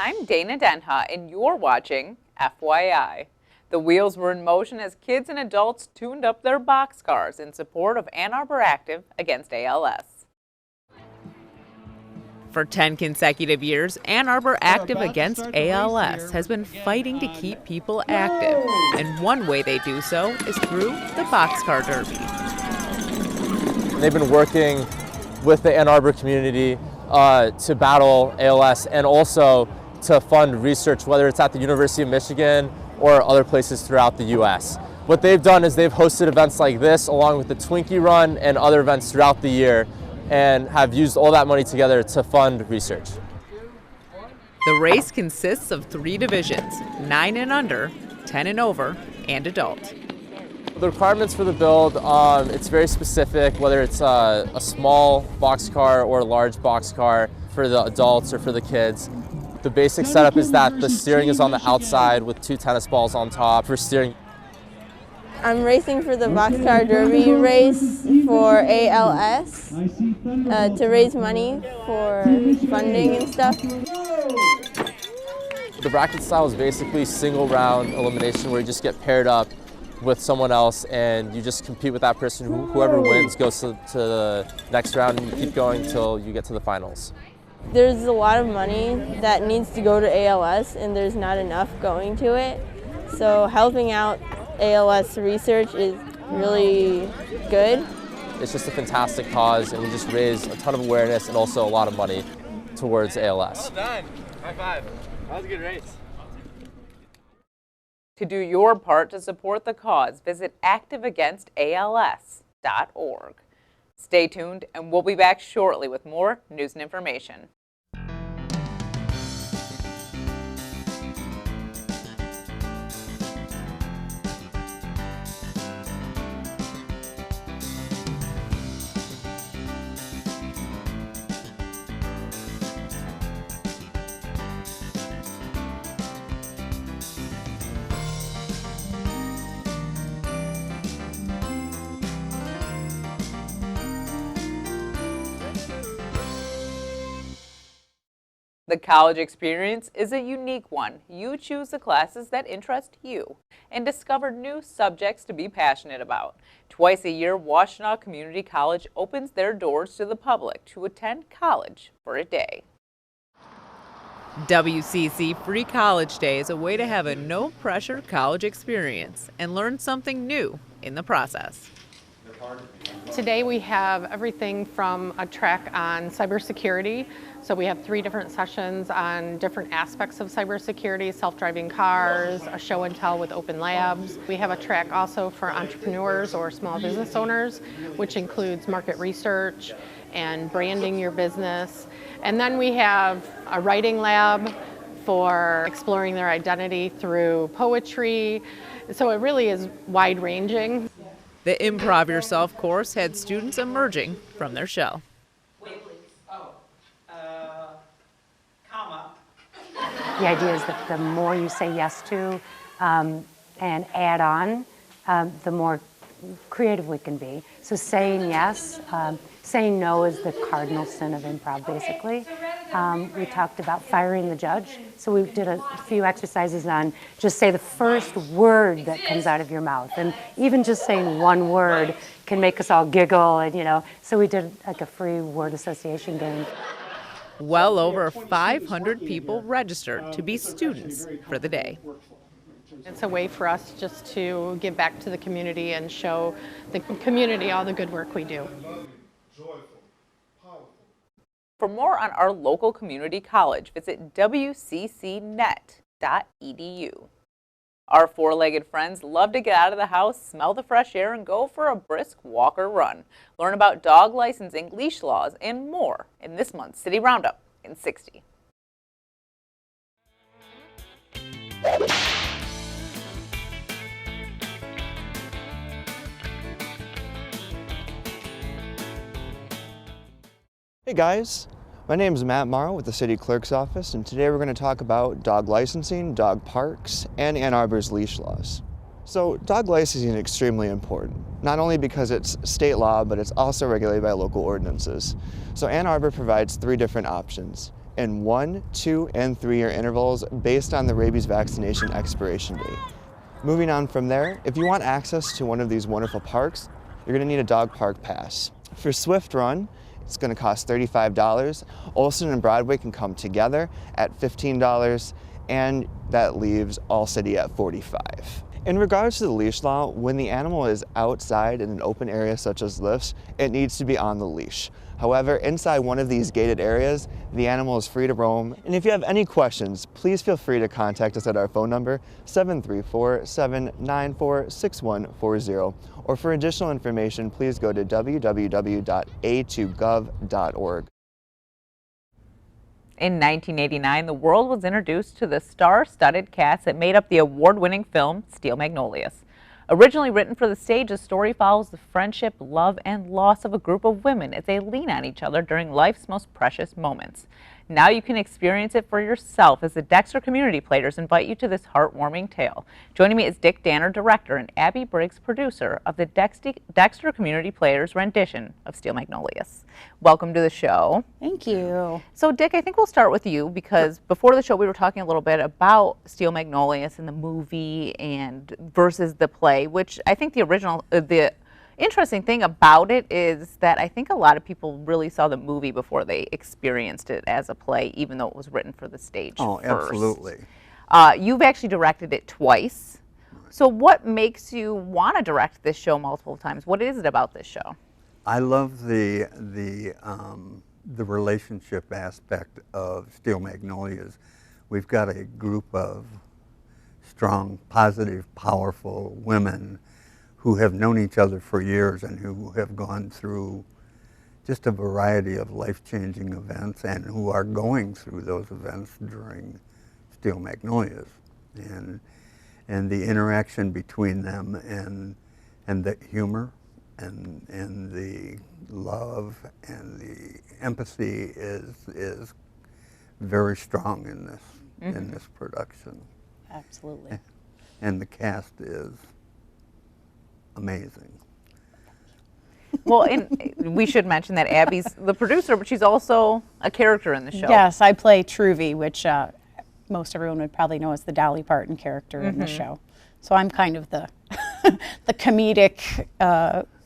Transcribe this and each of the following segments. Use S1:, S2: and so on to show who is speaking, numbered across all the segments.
S1: I'm Dana Denha, and you're watching FYI. The wheels were in motion as kids and adults tuned up their boxcars in support of Ann Arbor Active against ALS. For 10 consecutive years, Ann Arbor Active Against ALS has been fighting to keep people active, and one way they do so is through the Boxcar Derby.
S2: They've been working with the Ann Arbor community to battle ALS and also to fund research, whether it's at the University of Michigan or other places throughout the U.S. What they've done is they've hosted events like this along with the Twinkie Run and other events throughout the year, and have used all that money together to fund research.
S1: The race consists of 3 divisions, 9 and under, 10 and over, and adult.
S2: The requirements for the build, it's very specific, whether it's a small boxcar or a large boxcar for the adults or for the kids. The basic setup is that the steering is on the outside with 2 tennis balls on top for steering.
S3: I'm racing for the Boxcar Derby race for ALS to raise money for funding and stuff.
S2: The bracket style is basically single round elimination where you just get paired up with someone else and you just compete with that person. Whoever wins goes to the next round and you keep going until you get to the finals.
S3: There's a lot of money that needs to go to ALS and there's not enough going to it. So helping out ALS research is really good.
S2: It's just a fantastic cause, and we just raise a ton of awareness and also a lot of money towards ALS.
S4: Well done. High five. That was a good race.
S1: To do your part to support the cause, visit activeagainstals.org. Stay tuned, and we'll be back shortly with more news and information. The college experience is a unique one. You choose the classes that interest you and discover new subjects to be passionate about. Twice a year, Washtenaw Community College opens their doors to the public to attend college for a day. WCC Free College Day is a way to have a no-pressure college experience and learn something new in the process.
S5: Today we have everything from a track on cybersecurity. So we have 3 different sessions on different aspects of cybersecurity, self-driving cars, a show and tell with open labs. We have a track also for entrepreneurs or small business owners, which includes market research and branding your business. And then we have a writing lab for exploring their identity through poetry. So it really is wide-ranging.
S1: The Improv Yourself course had students emerging from their shell.
S6: The idea is that the more you say yes to and add on, the more creative we can be. So saying yes, saying no is the cardinal sin of improv, basically. We talked about firing the judge. So we did a few exercises on just say the first word that comes out of your mouth. And even just saying one word can make us all giggle, and so we did like a free word association game.
S1: Well over 500 people registered to be students for the day.
S5: It's a way for us just to give back to the community and show the community all the good work we do.
S1: For more on our local community college, visit wccnet.edu. Our 4-legged friends love to get out of the house, smell the fresh air, and go for a brisk walk or run. Learn about dog licensing, leash laws, and more in this month's City Roundup in 60.
S7: Hey guys, my name is Matt Morrow with the City Clerk's Office, and today we're going to talk about dog licensing, dog parks, and Ann Arbor's leash laws. So dog licensing is extremely important, not only because it's state law, but it's also regulated by local ordinances. So Ann Arbor provides 3 different options. in 1, 2, and 3-year intervals based on the rabies vaccination expiration date. Moving on from there, if you want access to one of these wonderful parks, you're going to need a dog park pass. For Swift Run, it's going to cost $35. Olson and Broadway can come together at $15, and that leaves All City at $45. In regards to the leash law, when the animal is outside in an open area such as lifts, it needs to be on the leash. However, inside one of these gated areas, the animal is free to roam. And if you have any questions, please feel free to contact us at our phone number, 734-794-6140. Or for additional information, please go to www.a2gov.org.
S1: In 1989, the world was introduced to the star-studded cast that made up the award-winning film Steel Magnolias. Originally written for the stage, the story follows the friendship, love, and loss of a group of women as they lean on each other during life's most precious moments. Now you can experience it for yourself as the Dexter community players invite you to this heartwarming tale. Joining me is Dick Danner, director, and Abby Briggs, producer of the Dexter community players rendition of Steel Magnolias. Welcome to the show.
S8: Thank you.
S1: So Dick, I think we'll start with you because before the show we were talking a little bit about Steel Magnolias and the movie and versus the play, which I think the interesting thing about it is that I think a lot of people really saw the movie before they experienced it as a play, even though it was written for the stage first.
S8: Absolutely.
S1: You've actually directed it twice. So what makes you want to direct this show multiple times? What is it about this show?
S8: I love the relationship aspect of Steel Magnolias. We've got a group of strong, positive, powerful women who have known each other for years and who have gone through just a variety of life-changing events and who are going through those events during Steel Magnolias. And the interaction between them and the humor and the love and the empathy is very strong in this production.
S9: Absolutely.
S8: And the cast is amazing.
S1: Well, and we should mention that Abby's the producer, but she's also a character in the show.
S9: Yes, I play Truvy, which most everyone would probably know as the Dolly Parton character in the show. So I'm kind of the the comedic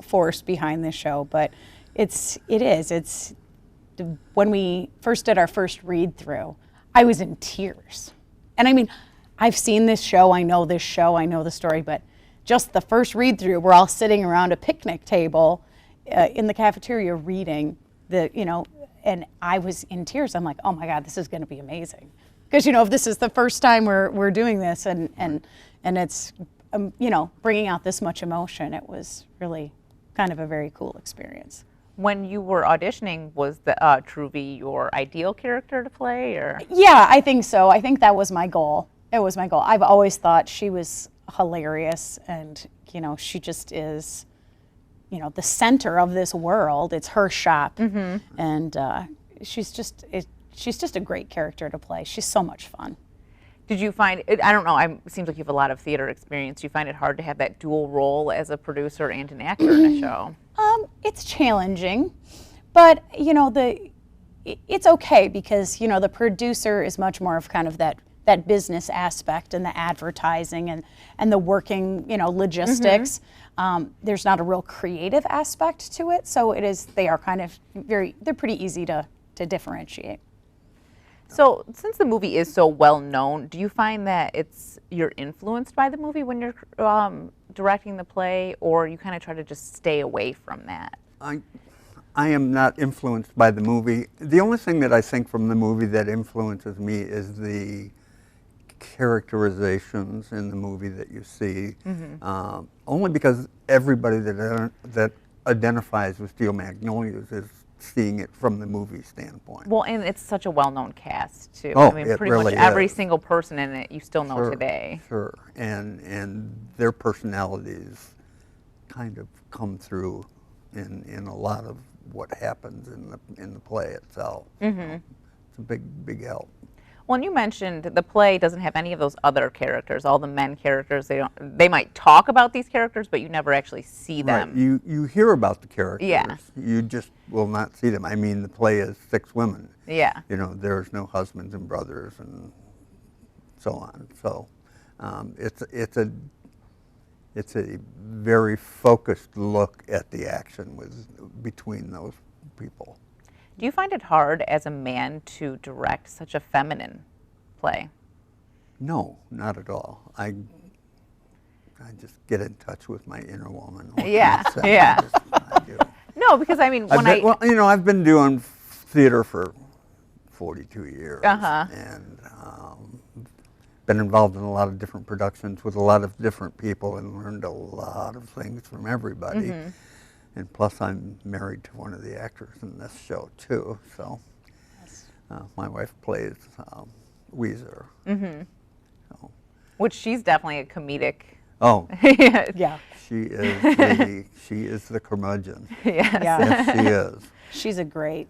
S9: force behind this show, but when we first did our first read through, I was in tears. And I mean, I've seen this show, I know the story, but just the first read through, we're all sitting around a picnic table in the cafeteria reading and I was in tears. I'm like, oh my God, this is going to be amazing. Because if this is the first time we're doing this and it's bringing out this much emotion, it was really kind of a very cool experience.
S1: When you were auditioning, was the Truvy your ideal character to play, or?
S9: Yeah, I think so. I think that was my goal. It was my goal. I've always thought she was hilarious, and she just is the center of this world. It's her shop, and she's just a great character to play. She's so much fun.
S1: Did you find it, I don't know, it seems like you have a lot of theater experience. Do you find it hard to have that dual role as a producer and an actor in a show?
S9: It's challenging, but it's okay because the producer is much more of kind of that business aspect and the advertising and the working logistics. There's not a real creative aspect to it, so they are kind of they're pretty easy to differentiate.
S1: So since the movie is so well known, do you find that you're influenced by the movie when you're directing the play, or you kind of try to just stay away from that?
S8: I am not influenced by the movie. The only thing that I think from the movie that influences me is the characterizations in the movie that you see. Only because everybody that identifies with Steel Magnolias is seeing it from the movie standpoint.
S1: Well, and it's such a well-known cast too.
S8: Oh,
S1: I mean,
S8: it
S1: pretty
S8: really
S1: much every
S8: is.
S1: single person in it you still know today.
S8: Sure, and their personalities kind of come through in a lot of what happens in the play itself. So it's a big help.
S1: Well, and you mentioned the play doesn't have any of those other characters, all the men characters. They might talk about these characters, but you never actually see them.
S8: Right. You hear about the characters.
S1: Yeah.
S8: You just will not see them. I mean, the play is 6 women.
S1: Yeah.
S8: You know, there's no husbands and brothers and so on. So it's a very focused look at the action between those people.
S1: Do you find it hard as a man to direct such a feminine play?
S8: No, not at all. I just get in touch with my inner woman.
S1: Yeah, yeah.
S8: I do.
S1: No, because I mean,
S8: Well, you know, I've been doing theater for 42 years, and been involved in a lot of different productions with a lot of different people, and learned a lot of things from everybody. And plus, I'm married to one of the actors in this show too. So, my wife plays Weezer. So.
S1: Which she's definitely a comedic.
S8: Oh,
S9: Yeah.
S8: she is the curmudgeon.
S1: Yes.
S8: Yes, she is.
S9: She's a great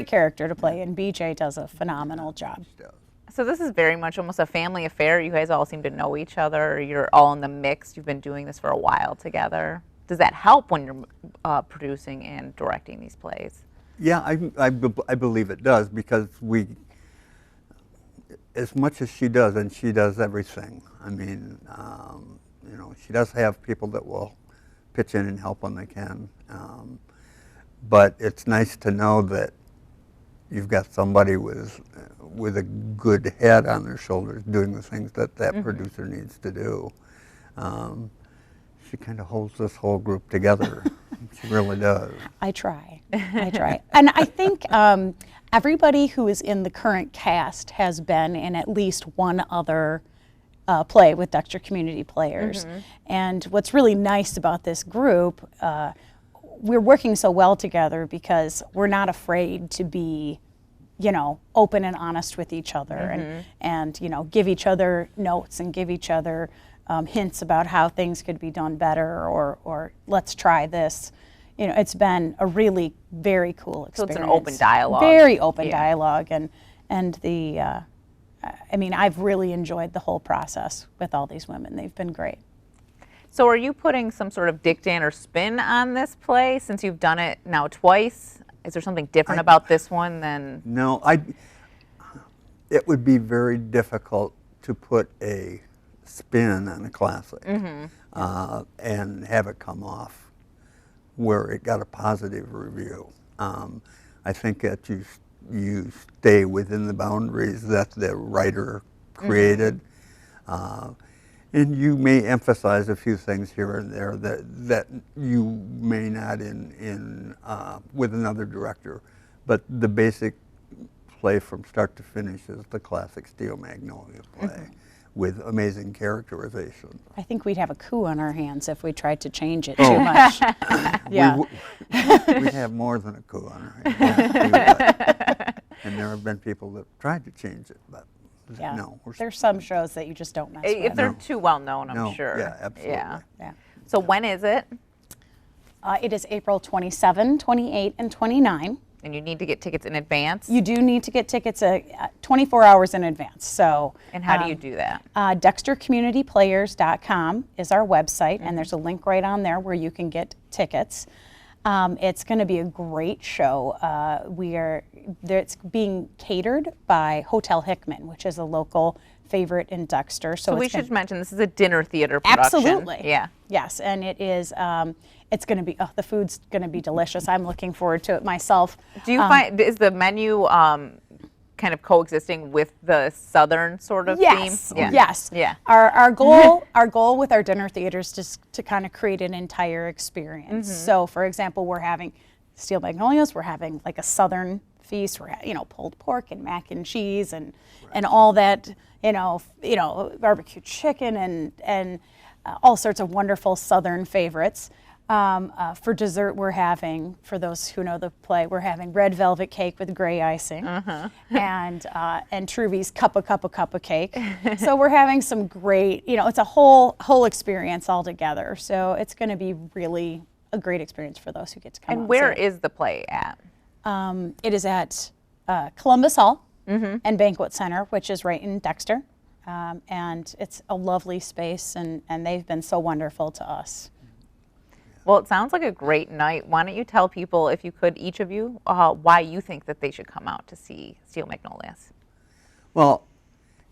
S9: character to play, and BJ does a phenomenal job.
S8: She does.
S1: So this is very much almost a family affair. You guys all seem to know each other. You're all in the mix. You've been doing this for a while together. Does that help when you're producing and directing these plays?
S8: Yeah, I believe it does, because as much as she does, and she does everything. I mean, you know, she does have people that will pitch in and help when they can. But it's nice to know that you've got somebody with a good head on their shoulders doing the things that producer needs to do. She kind of holds this whole group together. She really does.
S9: I try. And I think everybody who is in the current cast has been in at least one other play with Dexter Community Players. And what's really nice about this group, we're working so well together because we're not afraid to be, you know, open and honest with each other, and you know, give each other notes and give each other hints about how things could be done better, or let's try this. You know, it's been a really very cool experience.
S1: So it's an open dialogue.
S9: Very open dialogue, and the, I mean, I've really enjoyed the whole process with all these women. They've been great.
S1: So are you putting some sort of dictate or spin on this play since you've done it now twice? Is there something different about this one than?
S8: No, it would be very difficult to put a spin on a classic and have it come off where it got a positive review. I think that you stay within the boundaries that the writer created, and you may emphasize a few things here and there that you may not in with another director, but the basic play from start to finish is the classic Steel Magnolia play. With amazing characterization.
S9: I think we'd have a coup on our hands if we tried to change it too much. Yeah.
S8: We'd have more than a coup on our hands. And there have been people that tried to change it, but
S9: Yeah.
S8: no.
S9: There's some shows that you just don't mess
S1: If
S9: with.
S1: they're too well known, I'm
S8: No,
S1: sure.
S8: yeah, absolutely.
S9: Yeah.
S1: So when is it?
S9: It is April 27, 28, and 29.
S1: And you need to get tickets in advance?
S9: You do need to get tickets 24 hours in advance. So,
S1: And how do you do that?
S9: DexterCommunityPlayers.com is our website, and there's a link right on there where you can get tickets. It's going to be a great show. It's being catered by Hotel Hickman, which is a local favorite in Dexter.
S1: So we should mention this is a dinner theater production.
S9: Absolutely.
S1: Yeah.
S9: Yes, and it is. It's going to be. The food's going to be delicious. I'm looking forward to it myself.
S1: Do you find is the menu kind of coexisting with the southern sort of
S9: Yes.
S1: theme?
S9: Yes.
S1: Yeah.
S9: Our goal with our dinner theaters is to kind of create an entire experience. So, for example, we're having Steel Magnolias. We're having like a southern feast. We're pulled pork and mac and cheese and all that. Barbecue chicken and all sorts of wonderful southern favorites. For dessert, we're having, for those who know the play, we're having red velvet cake with gray icing, and Truvy's cup of cake. So we're having some great, it's a whole experience altogether. So it's going to be really a great experience for those who get to come.
S1: And where is the play at?
S9: It is at Columbus Hall and Banquet Center, which is right in Dexter. And it's a lovely space, and they've been so wonderful to us.
S1: Well, it sounds like a great night. Why don't you tell people, if you could, each of you, why you think that they should come out to see Steel Magnolias?
S8: Well,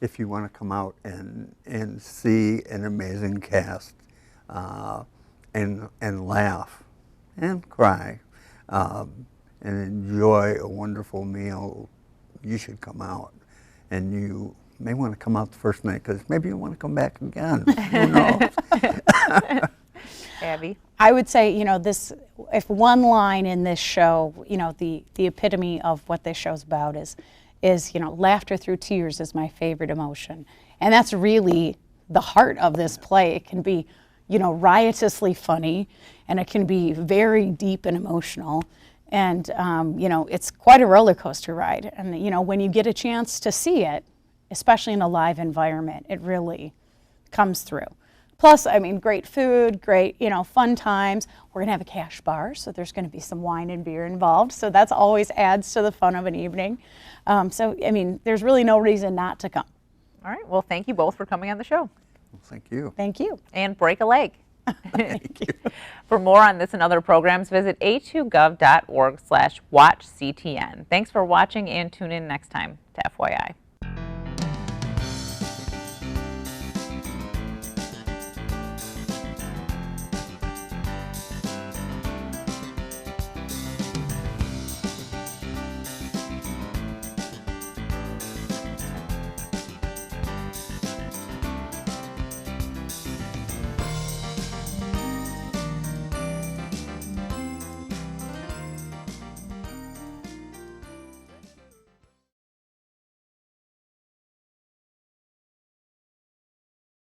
S8: if you want to come out and see an amazing cast and laugh and cry and enjoy a wonderful meal, you should come out. And you may want to come out the first night because maybe you want to come back again. Who knows?
S1: Abby?
S9: I would say, you know, this, if one line in this show, you know, the epitome of what this show's about is, you know, laughter through tears is my favorite emotion. And that's really the heart of this play. It can be, you know, riotously funny, and it can be very deep and emotional. And, you know, it's quite a roller coaster ride. And, you know, when you get a chance to see it, especially in a live environment, it really comes through. Plus, I mean, great food, great, you know, fun times. We're going to have a cash bar, so there's going to be some wine and beer involved. So that's always adds to the fun of an evening. So, I mean, there's really no reason not to come.
S1: All right. Well, thank you both for coming on the show.
S8: Well, thank you.
S9: Thank you.
S1: And break a leg.
S8: Thank you.
S1: For more on this and other programs, visit a2gov.org/watchctn. Thanks for watching, and tune in next time to FYI.